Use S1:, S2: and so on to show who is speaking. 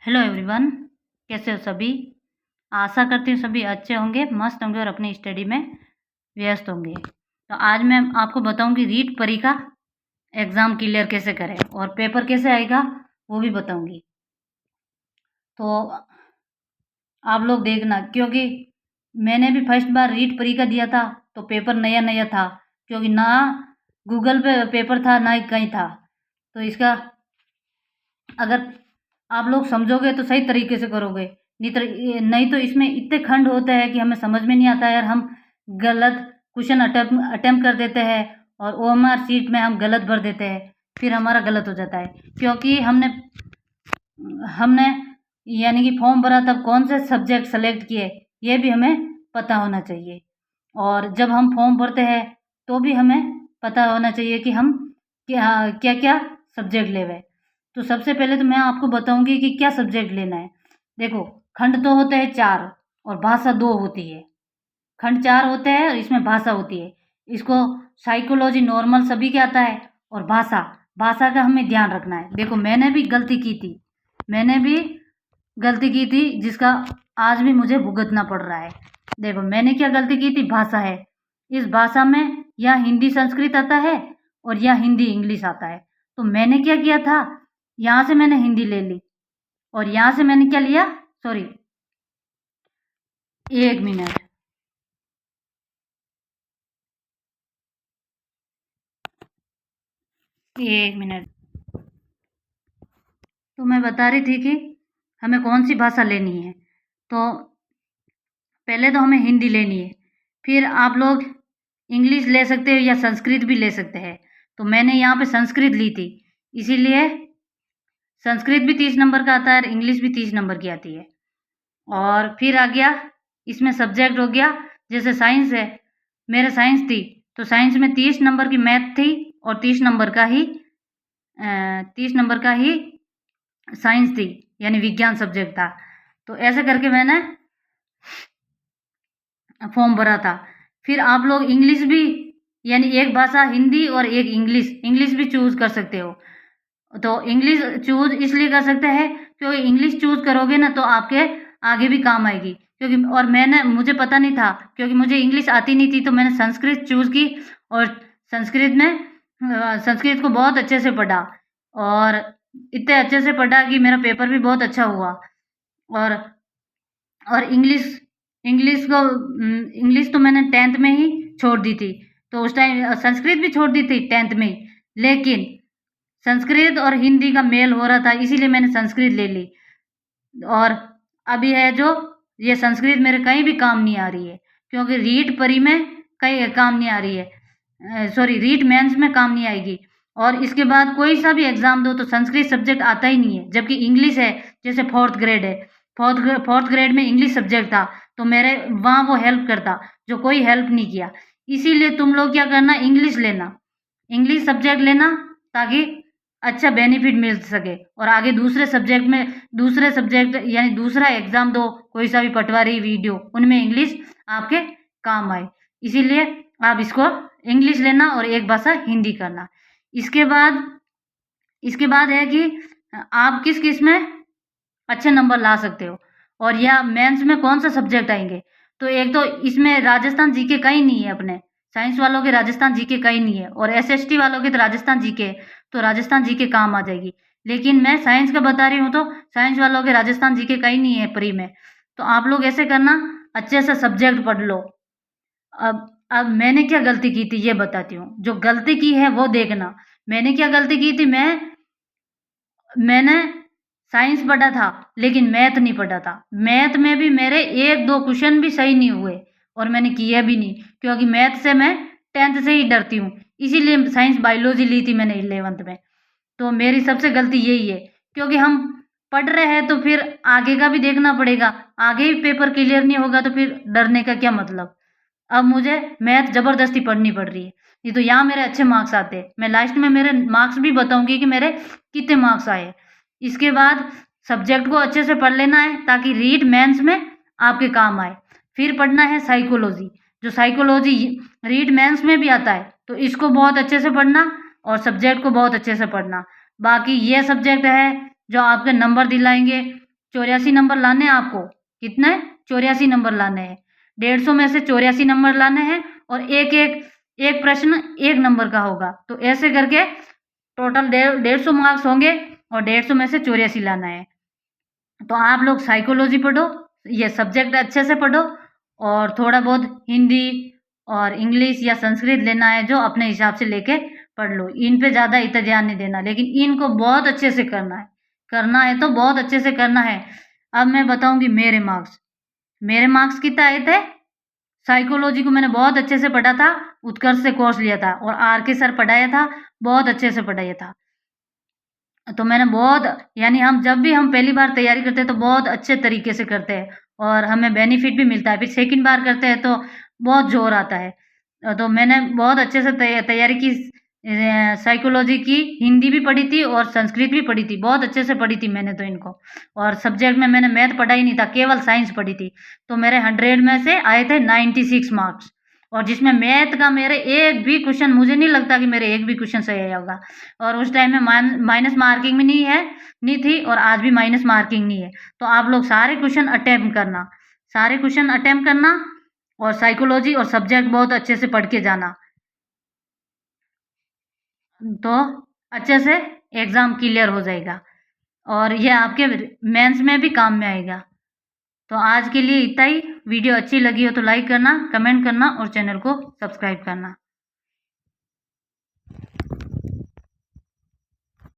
S1: Hello everyone, कैसे हो सभी। आशा करती हूँ सभी अच्छे होंगे, मस्त होंगे और अपनी स्टडी में व्यस्त होंगे। तो आज मैं आपको बताऊंगी रीट परी का एग्ज़ाम क्लियर कैसे करें और पेपर कैसे आएगा वो भी बताऊंगी। तो आप लोग देखना, क्योंकि मैंने भी फर्स्ट बार रीट परी का दिया था तो पेपर नया नया था, क्योंकि ना गूगल पे पेपर था ना ही कहीं था। तो इसका अगर आप लोग समझोगे तो सही तरीके से करोगे, नहीं तो इसमें इतने खंड होते हैं कि हमें समझ में नहीं आता यार। हम गलत क्वेश्चन अटेम्प्ट कर देते हैं और ओएमआर शीट में हम गलत भर देते हैं, फिर हमारा गलत हो जाता है। क्योंकि हमने हमने यानी कि फॉर्म भरा तब कौन से सब्जेक्ट सेलेक्ट किए ये भी हमें पता होना चाहिए। और जब हम फॉर्म भरते हैं तो भी हमें पता होना चाहिए कि हम क्या क्या क्या सब्जेक्ट ले हुए। तो सबसे पहले तो मैं आपको बताऊंगी कि क्या सब्जेक्ट लेना है। देखो, खंड तो होते हैं 4 और भाषा 2 होती है। खंड 4 होते हैं और इसमें भाषा होती है। इसको साइकोलॉजी नॉर्मल सभी के आता है। और भाषा भाषा का हमें ध्यान रखना है। देखो, मैंने भी गलती की थी जिसका आज भी मुझे भुगतना पड़ रहा है। देखो, मैंने क्या गलती की थी, भाषा है। इस भाषा में या हिंदी संस्कृत आता है और या हिंदी इंग्लिश आता है। तो मैंने क्या किया था, यहाँ से मैंने हिंदी ले ली और यहाँ से मैंने क्या लिया, सॉरी, एक मिनट, एक मिनट। तो मैं बता रही थी कि हमें कौन सी भाषा लेनी है। तो पहले तो हमें हिंदी लेनी है, फिर आप लोग इंग्लिश ले सकते हो या संस्कृत भी ले सकते हैं। तो मैंने यहाँ पे संस्कृत ली थी, इसीलिए संस्कृत भी 30 नंबर का आता है और इंग्लिश भी 30 नंबर की आती है। और फिर आ गया इसमें सब्जेक्ट हो गया, जैसे साइंस है, मेरे साइंस थी तो साइंस में 30 नंबर की मैथ थी और 30 नंबर का ही साइंस थी, यानी विज्ञान सब्जेक्ट था। तो ऐसे करके मैंने फॉर्म भरा था। फिर आप लोग इंग्लिश भी, यानी एक भाषा हिंदी और एक इंग्लिश भी चूज़ कर सकते हो। तो इंग्लिश चूज़ इसलिए कर सकते हैं क्योंकि इंग्लिश चूज़ करोगे ना तो आपके आगे भी काम आएगी। क्योंकि और मुझे पता नहीं था, क्योंकि मुझे इंग्लिश आती नहीं थी, तो मैंने संस्कृत चूज़ की और संस्कृत को बहुत अच्छे से पढ़ा और इतने अच्छे से पढ़ा कि मेरा पेपर भी बहुत अच्छा हुआ। और इंग्लिश इंग्लिश तो मैंने 10th में ही छोड़ दी थी। तो उस टाइम संस्कृत भी छोड़ दी थी 10th में ही, लेकिन संस्कृत और हिंदी का मेल हो रहा था, इसीलिए मैंने संस्कृत ले ली। और अभी है जो ये संस्कृत मेरे कहीं भी काम नहीं आ रही है, क्योंकि रीट परी में कहीं काम नहीं आ रही है, सॉरी, रीट मेंस में काम नहीं आएगी। और इसके बाद कोई सा भी एग्ज़ाम दो तो संस्कृत सब्जेक्ट आता ही नहीं है। जबकि इंग्लिश है, जैसे 4th ग्रेड है, 4th ग्रेड में इंग्लिश सब्जेक्ट था तो मेरे वहाँ वो हेल्प करता, जो कोई हेल्प नहीं किया। इसीलिए तुम लोग क्या करना, इंग्लिश सब्जेक्ट लेना, ताकि अच्छा बेनिफिट मिल सके और आगे दूसरे सब्जेक्ट यानी दूसरा एग्ज़ाम दो, कोई सा भी पटवारी वीडियो, उनमें इंग्लिश आपके काम आए। इसीलिए आप इसको इंग्लिश लेना और एक भाषा हिंदी करना। इसके बाद है कि आप किस में अच्छे नंबर ला सकते हो और या मेंस में कौन सा सब्जेक्ट आएंगे। तो एक तो इसमें राजस्थान जीके कहीं नहीं है, अपने साइंस वालों के राजस्थान जीके कहीं नहीं है, और एसएसटी वालों के तो राजस्थान जीके, तो राजस्थान जीके काम आ जाएगी। लेकिन मैं साइंस का बता रही हूँ तो साइंस वालों के राजस्थान जीके कहीं नहीं है प्री में। तो आप लोग ऐसे करना, अच्छे से सब्जेक्ट पढ़ लो। अब मैंने क्या गलती की थी ये बताती हूँ, जो गलती की है वो देखना। मैंने क्या गलती की थी, मैंने साइंस पढ़ा था लेकिन मैथ नहीं पढ़ा था। मैथ में भी मेरे 1-2 क्वेश्चन भी सही नहीं हुए और मैंने किया भी नहीं, क्योंकि मैथ से मैं 10th से ही डरती हूँ। इसीलिए साइंस बायोलॉजी ली थी मैंने 11th में। तो मेरी सबसे गलती यही है, क्योंकि हम पढ़ रहे हैं तो फिर आगे का भी देखना पड़ेगा। आगे ही पेपर क्लियर नहीं होगा तो फिर डरने का क्या मतलब। अब मुझे मैथ ज़बरदस्ती पढ़नी पड़ रही है, नहीं तो यहाँ मेरे अच्छे मार्क्स आते। मैं लास्ट में मेरे मार्क्स भी बताऊंगी कि मेरे कितने मार्क्स आए। इसके बाद सब्जेक्ट को अच्छे से पढ़ लेना है ताकि रीट मेंस में आपके काम आए। फिर पढ़ना है साइकोलॉजी, जो साइकोलॉजी रीट मेंस में भी आता है, तो इसको बहुत अच्छे से पढ़ना और सब्जेक्ट को बहुत अच्छे से पढ़ना। बाकी ये सब्जेक्ट है जो आपके नंबर दिलाएंगे, 84 नंबर लाने हैं आपको। कितने? 84 नंबर लाने हैं। 150 में से 84 नंबर लाने हैं और एक प्रश्न 1 नंबर का होगा। तो ऐसे करके टोटल 150 मार्क्स होंगे और 150 में से 84 लाना है। तो आप लोग साइकोलॉजी पढ़ो, ये सब्जेक्ट अच्छे से पढ़ो और थोड़ा बहुत हिंदी और इंग्लिश या संस्कृत लेना है जो अपने हिसाब से लेके पढ़ लो। इन पे ज़्यादा इतना ध्यान नहीं देना, लेकिन इनको बहुत अच्छे से करना है तो बहुत अच्छे से करना है। अब मैं बताऊंगी मेरे मार्क्स कितना आए थे। साइकोलॉजी को मैंने बहुत अच्छे से पढ़ा था, उत्कर्ष से कोर्स लिया था और आर के सर पढ़ाया था, बहुत अच्छे से पढ़ाया था। तो मैंने बहुत, यानी जब भी हम पहली बार तैयारी करते हैं तो बहुत अच्छे तरीके से करते हैं और हमें बेनिफिट भी मिलता है। फिर सेकंड बार करते हैं तो बहुत जोर आता है। तो मैंने बहुत अच्छे से तैयारी की। साइकोलॉजी की हिंदी भी पढ़ी थी और संस्कृत भी पढ़ी थी, बहुत अच्छे से पढ़ी थी मैंने तो इनको। और सब्जेक्ट में मैंने मैथ पढ़ा ही नहीं था, केवल साइंस पढ़ी थी। तो मेरे 100 में से आए थे 96 मार्क्स और जिसमें मैथ का मेरे एक भी क्वेश्चन, मुझे नहीं लगता कि मेरे एक भी क्वेश्चन सही आया होगा। और उस टाइम में माइनस मार्किंग भी नहीं थी और आज भी माइनस मार्किंग नहीं है। तो आप लोग सारे क्वेश्चन अटेम्प्ट करना और साइकोलॉजी और सब्जेक्ट बहुत अच्छे से पढ़ के जाना, तो अच्छे से एग्ज़ाम क्लियर हो जाएगा और ये आपके मेंस में भी काम में आएगा। तो आज के लिए इतना ही। वीडियो अच्छी लगी हो तो लाइक करना, कमेंट करना और चैनल को सब्सक्राइब करना।